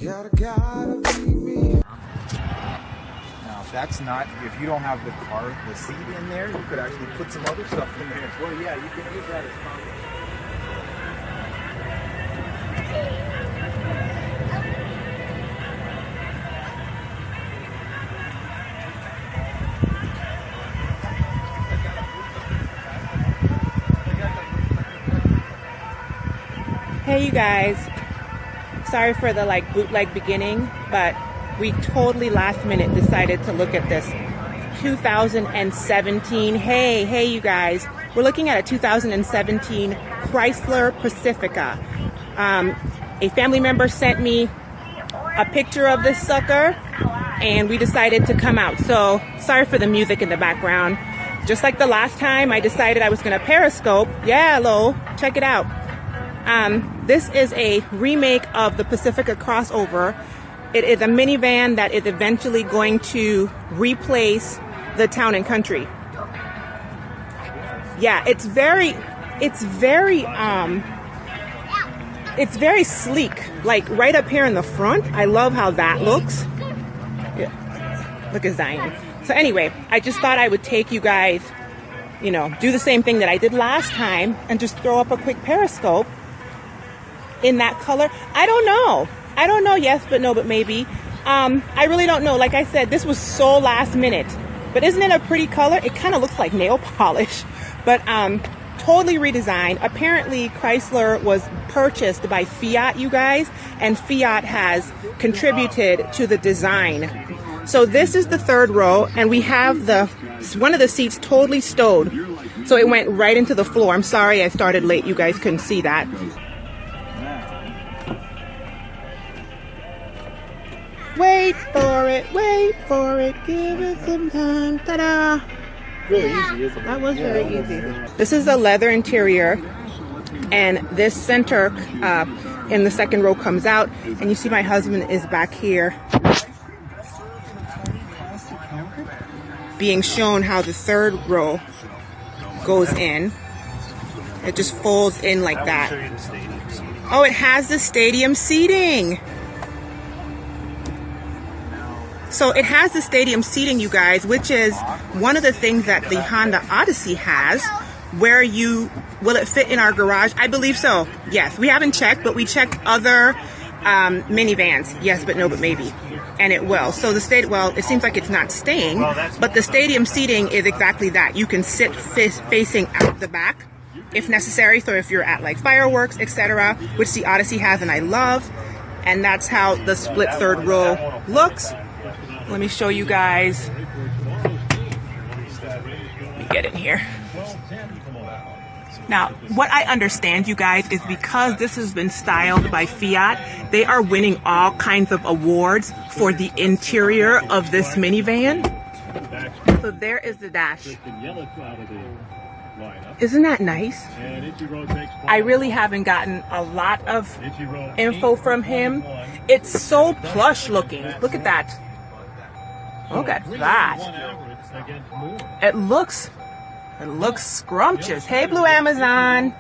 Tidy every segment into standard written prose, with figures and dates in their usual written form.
gotta be me. Now, if that's not, if you don't have the seat in there, you could actually put some other stuff in there. Well, yeah, you can use that as cargo. Hey you guys, sorry for the bootleg beginning, but we totally last minute decided to look at this 2017. Hey you guys, we're looking at a 2017 Chrysler Pacifica. A family member sent me a picture of this sucker and we decided to come out. So sorry for the music in the background. Just like the last time, I decided I was gonna periscope. Yeah, hello, check it out. This is a remake of the Pacifica crossover. It is a minivan that is eventually going to replace the Town and Country. Yeah, it's very sleek. Like right up here in the front, I love how that looks. Yeah. Look at Zion. So anyway, I just thought I would take you guys, you know, do the same thing that I did last time and just throw up a quick periscope in that color. I don't know, yes, but no, but maybe. I really don't know. Like I said, this was so last minute, but isn't it a pretty color? It kind of looks like nail polish, but totally redesigned. Apparently Chrysler was purchased by Fiat, you guys, and Fiat has contributed to the design. So this is the third row, and we have one of the seats totally stowed, so it went right into the floor. I'm sorry I started late, you guys couldn't see that. Wait for it, give it some time, ta-da! Really easy, isn't it? That was very easy. This is a leather interior, and this center in the second row comes out, and you see my husband is back here being shown how the third row goes in. It just folds in like that. Oh, it has the stadium seating. So it has the stadium seating, you guys, which is one of the things that the Honda Odyssey has. Where will it fit in our garage? I believe so. Yes, we haven't checked, but we checked other minivans. Yes, but no, but maybe. And it will. So it seems like it's not staying, but the stadium seating is exactly that. You can sit facing out the back if necessary. So if you're at like fireworks, etc., which the Odyssey has and I love. And that's how the split third row looks. Let me show you guys. Let me get in here. Now, what I understand, you guys, is because this has been styled by Fiat, they are winning all kinds of awards for the interior of this minivan. So there is the dash. Isn't that nice? I really haven't gotten a lot of info from him. It's so plush looking. Look at that. Look at that. It looks scrumptious. Hey, Blue Amazon.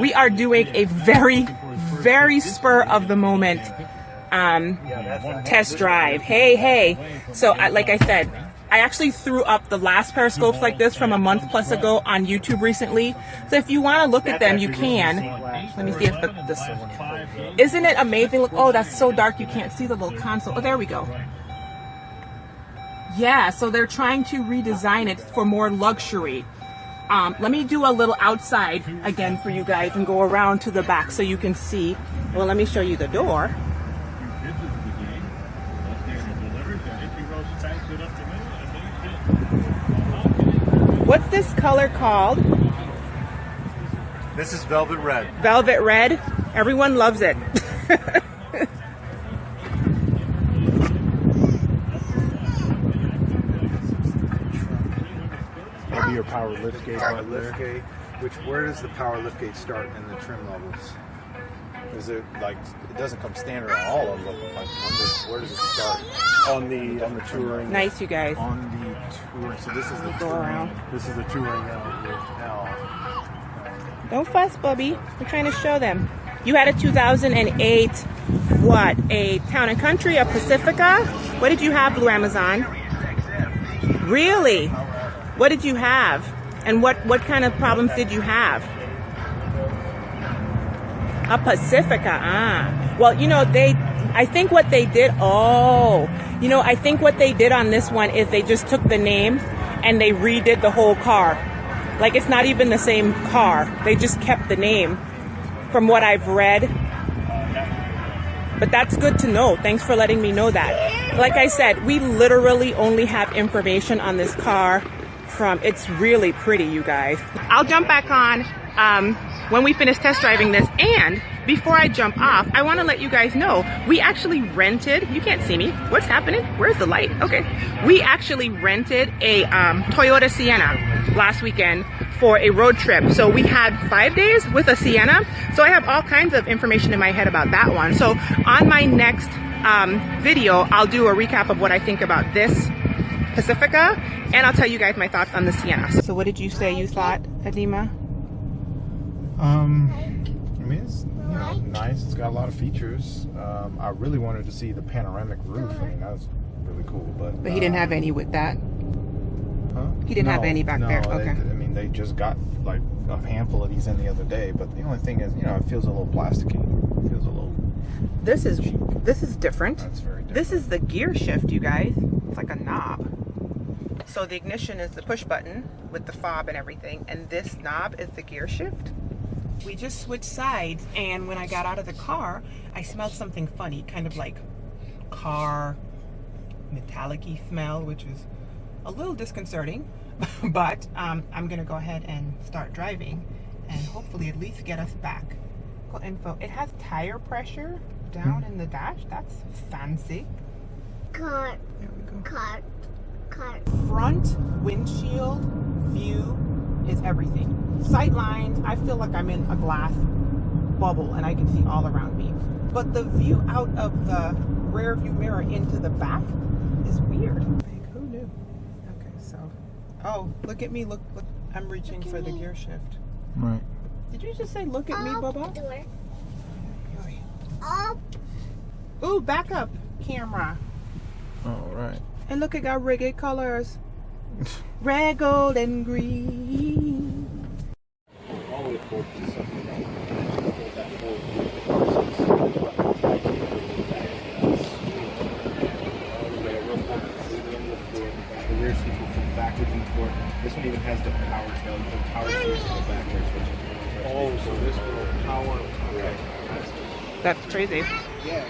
We are doing a very spur of the moment test drive. Hey. So like I said, I actually threw up the last periscopes like this from a month plus ago on YouTube recently. So if you want to look at them, you can. Let me see if this. Isn't it amazing? Look, oh, that's so dark you can't see the little console. Oh, there we go. Yeah, so they're trying to redesign it for more luxury. Let me do a little outside again for you guys and go around to the back so you can see. Well, let me show you the door. What's this color called? This is Velvet Red. Velvet Red? Everyone loves it. Maybe your power lift gate. Where does the power lift gate start in the trim levels? Is it like it doesn't come standard on all of them? Like where does it start? On the touring. Nice, you guys. On the touring. So this is the go around. This is the touring now. Don't fuss, Bubby. We're trying to show them. You had a 2008 what, a Town and Country, a Pacifica? What did you have, Blue Amazon? Really? What did you have? And what kind of problems did you have? A Pacifica, Well, you know, I think what they did on this one is they just took the name and they redid the whole car. Like, it's not even the same car. They just kept the name from what I've read. But that's good to know. Thanks for letting me know that. Like I said, we literally only have information on this car from, it's really pretty, you guys. I'll jump back on when we finish test driving this. And before I jump off, I want to let you guys know, we actually rented, you can't see me, what's happening? Where's the light? Okay. We actually rented a Toyota Sienna last weekend for a road trip. So we had 5 days with a Sienna. So I have all kinds of information in my head about that one. So on my next video, I'll do a recap of what I think about this Pacifica, and I'll tell you guys my thoughts on the Sienna. So what did you say you thought, Adima? I mean, it's nice. It's got a lot of features. I really wanted to see the panoramic roof. I mean, that was really cool. But he didn't have any with that. Huh? He didn't have any back there. Okay. They just got like a handful of these in the other day. But the only thing is, it feels a little plasticky. It feels a little. This is different. That's very different. This is the gear shift, you guys. It's like a knob. So the ignition is the push button with the fob and everything, and this knob is the gear shift. We just switched sides, and when I got out of the car, I smelled something funny, kind of like car metallic-y smell, which was a little disconcerting. But I'm gonna go ahead and start driving, and hopefully at least get us back. Info. It has tire pressure down in the dash. That's fancy. Car. There we go. Car. Front windshield view is everything. Sight lines, I feel like I'm in a glass bubble and I can see all around me. But the view out of the rear view mirror into the back is weird. Like, who knew? Okay, so, oh, look at me, look, I'm reaching for the gear shift. Right. Did you just say look at me, Bubba? Door. Up. Ooh, back up, camera. All right. And look, it got reggae colors. Red, gold, and green. All the way forward to something. The rear seat will flip backwards and forth. This one even has the power tail, the power switch in the back there. Oh, so this will power. Okay. That's crazy. Yeah.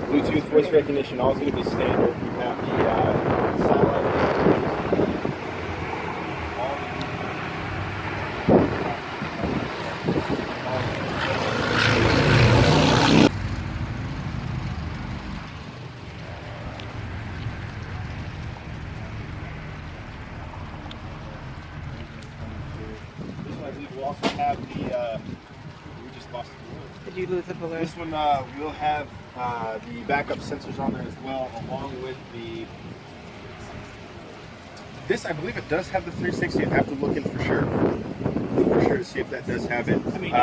Bluetooth voice recognition, all is going to be standard. You have the satellite. This one, I believe, will also have the. We just lost the balloon. Did you lose the balloon? This one will have the backup sensors on there as well, along with the. This, I believe, it does have the 360. I'd have to look in for sure to see if that does have it. I mean,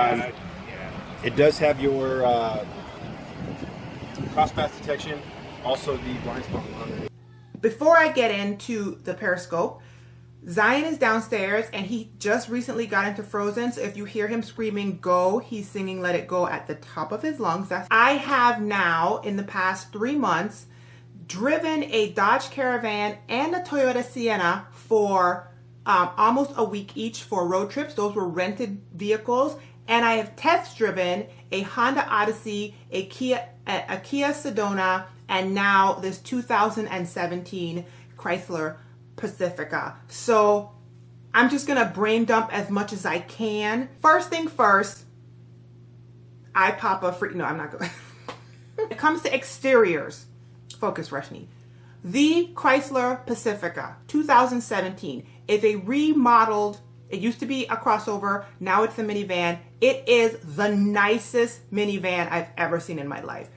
it does have your cross path detection, also the blind spot monitor. Before I get into the Periscope, Zion is downstairs and he just recently got into Frozen. So if you hear him screaming go, he's singing Let It Go at the top of his lungs. I have now, in the past 3 months, driven a Dodge Caravan and a Toyota Sienna for almost a week each for road trips. Those were rented vehicles. And I have test driven a Honda Odyssey, a Kia Sedona, and now this 2017 Chrysler Pacifica. So I'm just gonna brain dump as much as I can. First thing first, I pop a free, no, I'm not going. When it comes to exteriors, focus Rashni. The Chrysler Pacifica 2017 is a remodeled, it used to be a crossover, now it's a minivan. It is the nicest minivan I've ever seen in my life.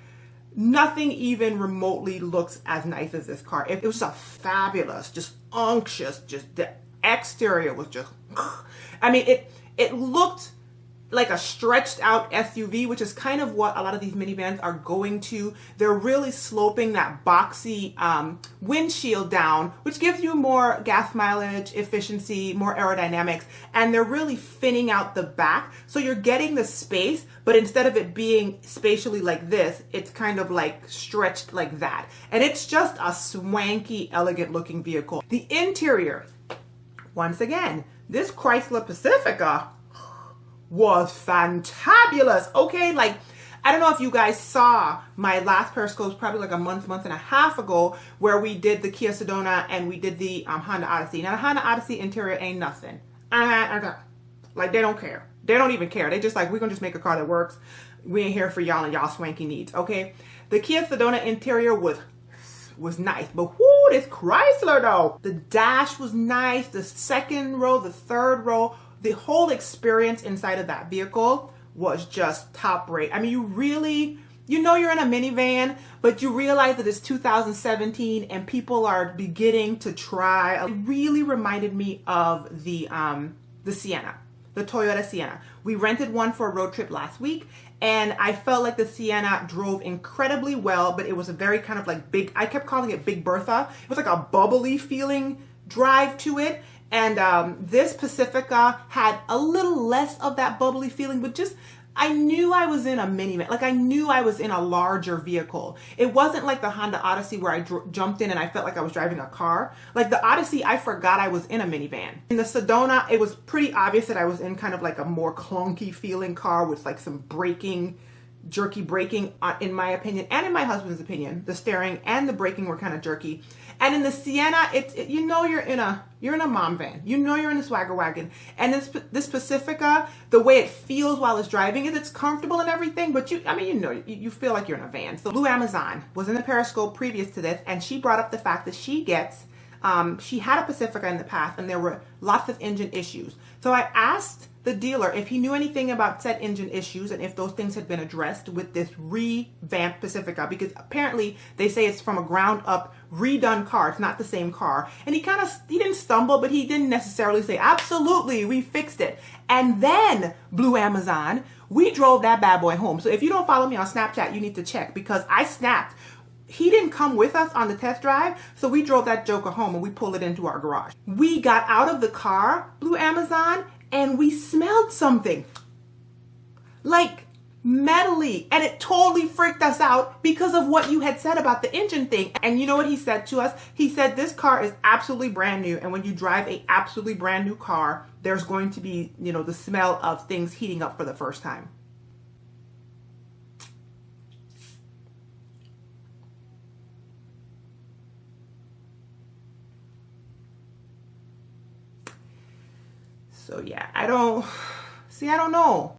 Nothing even remotely looks as nice as this car. It was just fabulous, just unctuous, just the exterior was just, I mean, it looked like a stretched out SUV, which is kind of what a lot of these minivans are going to. They're really sloping that boxy windshield down, which gives you more gas mileage, efficiency, more aerodynamics, and they're really thinning out the back. So you're getting the space, but instead of it being spatially like this, it's kind of like stretched like that. And it's just a swanky, elegant looking vehicle. The interior, once again, this Chrysler Pacifica was fantabulous. Okay, like, I don't know if you guys saw my last Periscope, probably like a month and a half ago, where we did the Kia Sedona and we did the Honda Odyssey. Now, the Honda Odyssey interior ain't nothing. Like, they don't care. They don't even care. They just like, we're gonna just make a car that works. We ain't here for y'all and y'all swanky needs, okay? The Kia Sedona interior was nice, but whoo, this Chrysler though. The dash was nice, the second row, the third row, the whole experience inside of that vehicle was just top rate. I mean, you know you're in a minivan, but you realize that it's 2017 and people are beginning to try. It really reminded me of the Sienna, the Toyota Sienna. We rented one for a road trip last week, and I felt like the Sienna drove incredibly well, but it was a very kind of like big, I kept calling it Big Bertha. It was like a bubbly feeling drive to it. And this Pacifica had a little less of that bubbly feeling, but just, I knew I was in a minivan. Like, I knew I was in a larger vehicle. It wasn't like the Honda Odyssey where I jumped in and I felt like I was driving a car. Like the Odyssey, I forgot I was in a minivan. In the Sedona, it was pretty obvious that I was in kind of like a more clunky feeling car with like some braking, jerky braking, in my opinion, and in my husband's opinion. The steering and the braking were kind of jerky. And in the Sienna, you know you're in a mom van. You know you're in a swagger wagon. And this Pacifica, the way it feels while it's driving it's comfortable and everything, but you feel like you're in a van. So Blue Amazon was in the Periscope previous to this, and she brought up the fact that she had a Pacifica in the past, and there were lots of engine issues. So I asked the dealer if he knew anything about said engine issues and if those things had been addressed with this revamped Pacifica, because apparently they say it's from a ground up redone car. It's not the same car. And he didn't stumble, but he didn't necessarily say, absolutely, we fixed it. And then Blue Amazon, we drove that bad boy home. So if you don't follow me on Snapchat, you need to check, because I snapped. He didn't come with us on the test drive, so we drove that joker home and we pulled it into our garage. We got out of the car, Blue Amazon, and we smelled something like metally, and it totally freaked us out because of what you had said about the engine thing. And you know what he said to us? He said, this car is absolutely brand new, and when you drive a absolutely brand new car, there's going to be, the smell of things heating up for the first time. So yeah, I don't know.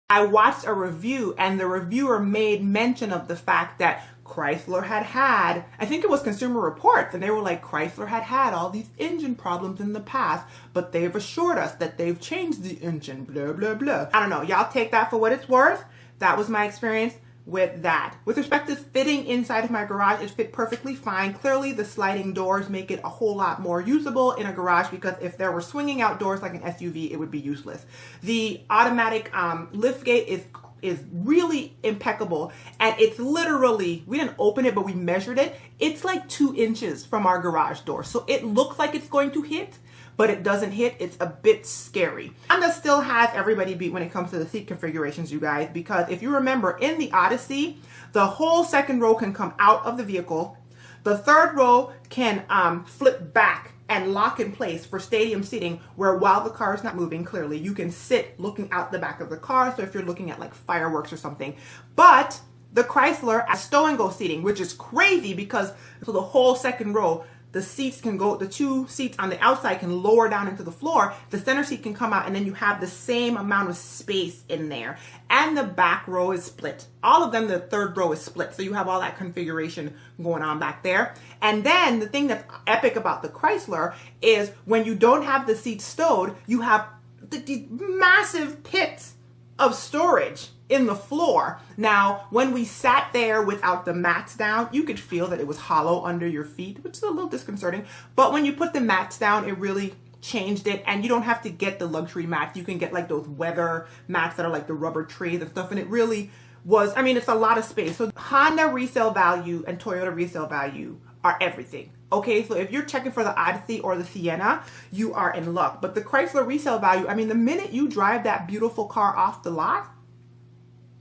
I watched a review, and the reviewer made mention of the fact that Chrysler had, I think it was Consumer Reports, and they were like, Chrysler had all these engine problems in the past, but they've assured us that they've changed the engine, blah, blah, blah. I don't know. Y'all take that for what it's worth. That was my experience with that. With respect to fitting inside of my garage, it fit perfectly fine. Clearly, the sliding doors make it a whole lot more usable in a garage, because if there were swinging out doors like an SUV, it would be useless. The automatic lift gate is really impeccable, and it's literally, we didn't open it, but we measured it. It's like 2 inches from our garage door. So it looks like it's going to hit, but it doesn't hit. It's a bit scary. Honda still has everybody beat when it comes to the seat configurations, you guys, because if you remember, in the Odyssey, the whole second row can come out of the vehicle. The third row can flip back and lock in place for stadium seating, where while the car is not moving, clearly you can sit looking out the back of the car. So if you're looking at like fireworks or something. But the Chrysler has stow and go seating, which is crazy, because so the whole second row, the seats can go, the 2 seats on the outside can lower down into the floor. The center seat can come out, and then you have the same amount of space in there. And the back row is split. All of them, the third row is split. So you have all that configuration going on back there. And then the thing that's epic about the Chrysler is when you don't have the seats stowed, you have these massive pits of storage in the floor. Now, when we sat there without the mats down, you could feel that it was hollow under your feet, which is a little disconcerting. But when you put the mats down, it really changed it. And you don't have to get the luxury mats. You can get like those weather mats that are like the rubber trays and stuff. And it really was, I mean, it's a lot of space. So Honda resale value and Toyota resale value are everything. Okay, so if you're checking for the Odyssey or the Sienna, you are in luck. But the Chrysler resale value, I mean, the minute you drive that beautiful car off the lot,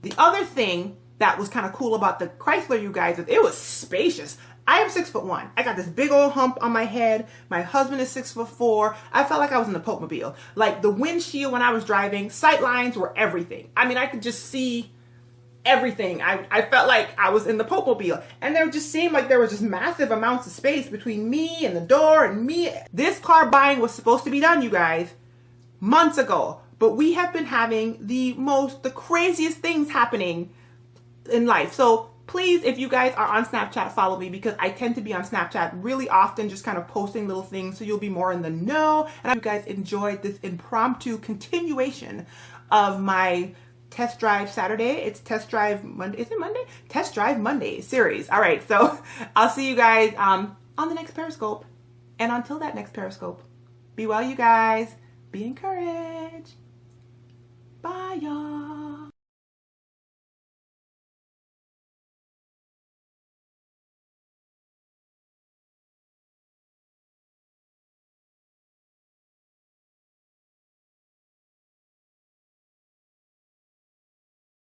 the other thing that was kind of cool about the Chrysler, you guys, is it was spacious. I am 6'1". I got this big old hump on my head. My husband is 6'4". I felt like I was in the Pope-mobile. Like the windshield when I was driving, sight lines were everything. I mean, I could just see everything. I felt like I was in the Pope-mobile. And there just seemed like there was just massive amounts of space between me and the door and me. This car buying was supposed to be done, you guys, months ago. But we have been having the craziest things happening in life. So please, if you guys are on Snapchat, follow me, because I tend to be on Snapchat really often, just kind of posting little things so you'll be more in the know. And I hope you guys enjoyed this impromptu continuation of my Test Drive Saturday. It's Test Drive Monday. Is it Monday? Test Drive Monday series. All right. So I'll see you guys on the next Periscope. And until that next Periscope, be well, you guys. Be encouraged. Bye, y'all.